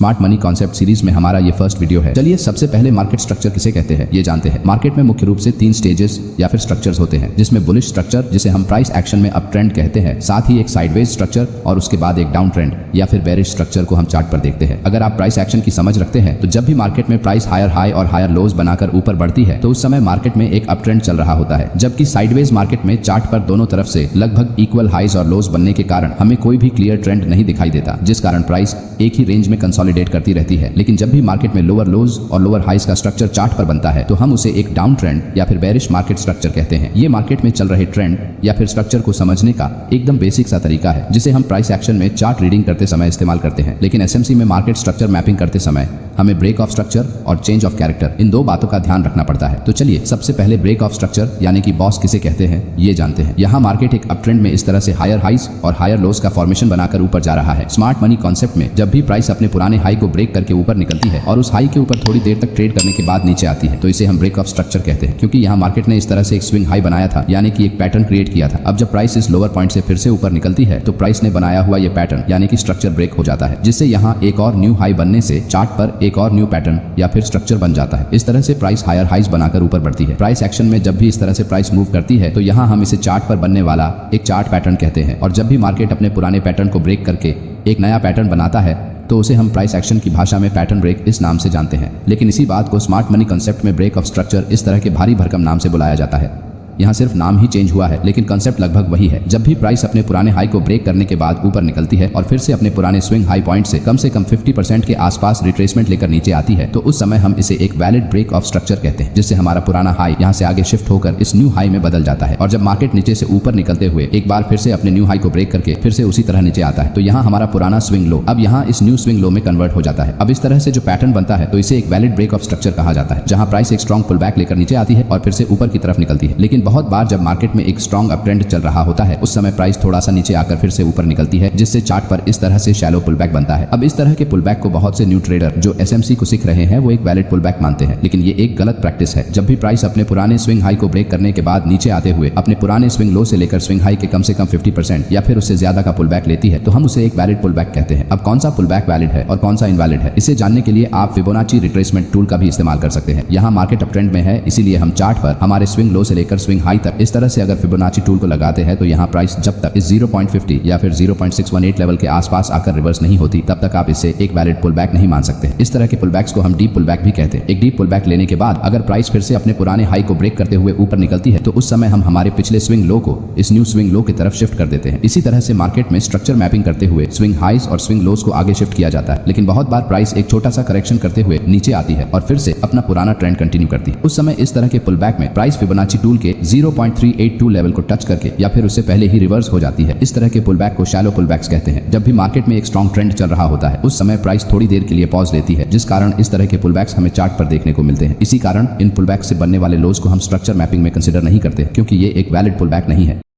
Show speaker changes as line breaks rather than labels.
Smart money concept series में हमारा ये फर्स्ट वीडियो है। चलिए सबसे पहले मार्केट स्ट्रक्चर किसे कहते हैं ये जानते हैं। मार्केट में मुख्य रूप से 3 स्टेजेस या फिर स्ट्रक्चर्स होते हैं, जिसमें बुलिश स्ट्रक्चर जिसे हम प्राइस एक्शन में अप ट्रेंड कहते हैं, साथ ही एक साइडवेज स्ट्रक्चर और उसके बाद एक डाउन ट्रेंड या फिर बेरिश स्ट्रक्चर को हम चार्ट पर देखते हैं। अगर आप प्राइस एक्शन की समझ रखते हैं तो जब भी मार्केट में प्राइस हायर हाई और हायर लोज बनाकर ऊपर बढ़ती है तो उस समय मार्केट में एक अप ट्रेंड चल रहा होता है, जबकि साइडवेज मार्केट में चार्ट पर दोनों तरफ से लगभग इक्वल हाइज और लोज बनने के कारण हमें कोई भी क्लियर ट्रेंड नहीं दिखाई देता, जिस कारण प्राइस एक ही रेंज में कंसोलिडेट करती रहती है। लेकिन जब भी मार्केट में लोअर लोज और लोअर हाइज का स्ट्रक्चर चार्ट पर बनता है तो हम उसे एक डाउन ट्रेंड या फिर बेरिश मार्केट स्ट्रक्चर कहते हैं। ये मार्केट में चल रहे ट्रेंड या फिर स्ट्रक्चर को समझने का एकदम बेसिक सा तरीका है, जिसे हम प्राइस एक्शन में चार्ट रीडिंग करते समय इस्तेमाल करते हैं। लेकिन एसएमसी में मार्केट स्ट्रक्चर मैपिंग करते समय हमें ब्रेक ऑफ स्ट्रक्चर और चेंज ऑफ कैरेक्टर, इन 2 बातों का ध्यान रखना पड़ता है। तो चलिए सबसे पहले ब्रेक ऑफ स्ट्रक्चर यानी कि बॉस किसे कहते हैं ये जानते हैं। यहाँ मार्केट एक अप ट्रेंड में इस तरह से हायर हाइज और हायर लोज का फॉर्मेशन बनाकर ऊपर जा रहा है। स्मार्ट मनी कॉन्सेप्ट में जब भी प्राइस अपने पुराने हाई को ब्रेक करके ऊपर निकलती है और उस हाई के ऊपर थोड़ी देर तक ट्रेड करने के बाद नीचे आती है तो इसे हम ब्रेक ऑफ स्ट्रक्चर कहते हैं, क्योंकि यहाँ मार्केट ने इस तरह से एक स्विंग हाई बनाया था, यानी कि एक पैटर्न क्रिएट किया था। अब जब प्राइस इस लोअर पॉइंट से फिर से ऊपर निकलती है तो प्राइस ने बनाया हुआ ये पैटर्न यानी कि स्ट्रक्चर ब्रेक हो जाता है, जिससे यहाँ एक और न्यू हाई बनने से चार्ट पर एक और न्यू पैटर्न या फिर स्ट्रक्चर बन जाता है। इस तरह से प्राइस हायर हाइज बनाकर ऊपर बढ़ती है। प्राइस एक्शन में जब भी इस तरह से प्राइस मूव करती है तो यहाँ हम इसे चार्ट पर बनने वाला एक चार्ट पैटर्न कहते हैं, और जब भी मार्केट अपने पुराने पैटर्न को ब्रेक करके एक नया पैटर्न बनाता है तो उसे हम प्राइस एक्शन की भाषा में पैटर्न ब्रेक इस नाम से जानते हैं। लेकिन इसी बात को स्मार्ट मनी कॉन्सेप्ट में ब्रेक ऑफ स्ट्रक्चर इस तरह के भारी भरकम नाम से बुलाया जाता है। यहाँ सिर्फ नाम ही चेंज हुआ है, लेकिन कंसेप्ट लगभग वही है। जब भी प्राइस अपने पुराने हाई को ब्रेक करने के बाद ऊपर निकलती है और फिर से अपने पुराने स्विंग हाई पॉइंट से कम 50% के आसपास रिट्रेसमेंट लेकर नीचे आती है तो उस समय हम इसे एक वैलिड ब्रेक ऑफ स्ट्रक्चर कहते हैं, जिससे हमारा पुराना हाई यहाँ से आगे शिफ्ट होकर इस न्यू हाई में बदल जाता है। और जब मार्केट नीचे से ऊपर निकलते हुए एक बार फिर से अपने न्यू हाई को ब्रेक करके फिर से उसी तरह नीचे आता है तो यहाँ हमारा पुराना स्विंग लो अब यहाँ इस न्यू स्विंग लो में कन्वर्ट हो जाता है। अब इस तरह से जो पैटर्न बनता है तो इसे एक वैलिड ब्रेक ऑफ स्ट्रक्चर कहा जाता है, जहाँ प्राइस एक स्ट्रॉन्ग पुल बैक लेकर नीचे आती है और फिर से ऊपर की तरफ निकलती है। लेकिन बहुत बार जब मार्केट में एक स्ट्रॉन्ग अप ट्रेंड चल रहा होता है उस समय प्राइस थोड़ा सा नीचे आकर फिर से ऊपर निकलती है, जिससे चार्ट पर इस तरह से शैलो पुलबैक बनता है। अब इस तरह के पुलबैक को बहुत से न्यू ट्रेडर जो एसएमसी को सीख रहे हैं वो एक वैलिड पुलबैक मानते हैं, लेकिन ये एक गलत प्रैक्टिस है। जब भी प्राइस अपने पुराने स्विंग हाई को ब्रेक करने के बाद नीचे आते हुए अपने पुराने स्विंग लो से लेकर स्विंग हाई के कम से कम 50% या फिर उससे ज्यादा का पुलबैक लेती है तो हम उसे एक वैलिड पुलबैक कहते हैं। अब कौन सा पुलबैक वैलिड है और कौन सा इनवैलिड है इसे जानने के लिए आप फिबोनाची रिट्रेसमेंट टूल का भी इस्तेमाल कर सकते हैं। यहाँ मार्केट अप ट्रेंड में है, इसीलिए हम चार्ट पर हमारे स्विंग लो से लेकर स्विंग हाई तक इस तरह से अगर फिबोनाची टूल को लगाते हैं तो यहाँ प्राइस जब तक इस 0.50 या फिर 0.618 लेवल के आसपास आकर रिवर्स नहीं होती तब तक आप इसे एक वैलिड पुलबैक नहीं मान सकते। इस तरह के पुलबैक्स को हम डीप पुलबैक भी कहते हैं। एक डीप पुलबैक लेने के बाद अगर प्राइस फिर से अपने पुराने हाई को ब्रेक करते हुए ऊपर निकलती है तो उस समय हम हमारे पिछले स्विंग लो को इस न्यू स्विंग लो की तरफ शिफ्ट कर देते हैं। इसी तरह से मार्केट में स्ट्रक्चर मैपिंग करते हुए स्विंग हाइज और स्विंग लोज को आगे शिफ्ट किया जाता है। लेकिन बहुत बार प्राइस एक छोटा सा करेक्शन करते हुए नीचे आती है और फिर से अपना पुराना ट्रेंड कंटिन्यू करती है। उस समय इस तरह के पुलबैक में प्राइस फिबोनाची टूल के 0.382 लेवल को टच करके या फिर उससे पहले ही रिवर्स हो जाती है। इस तरह के पुलबैक को शैलो पुलबैक्स कहते हैं। जब भी मार्केट में एक स्ट्रॉन्ग ट्रेंड चल रहा होता है उस समय प्राइस थोड़ी देर के लिए पॉज लेती है, जिस कारण इस तरह के पुलबैक्स हमें चार्ट पर देखने को मिलते हैं। इसी कारण इन पुलबैक से बनने वाले लोज को हम स्ट्रक्चर मैपिंग में कंसिडर नहीं करते, क्योंकि ये एक वैलिड पुलबैक नहीं है।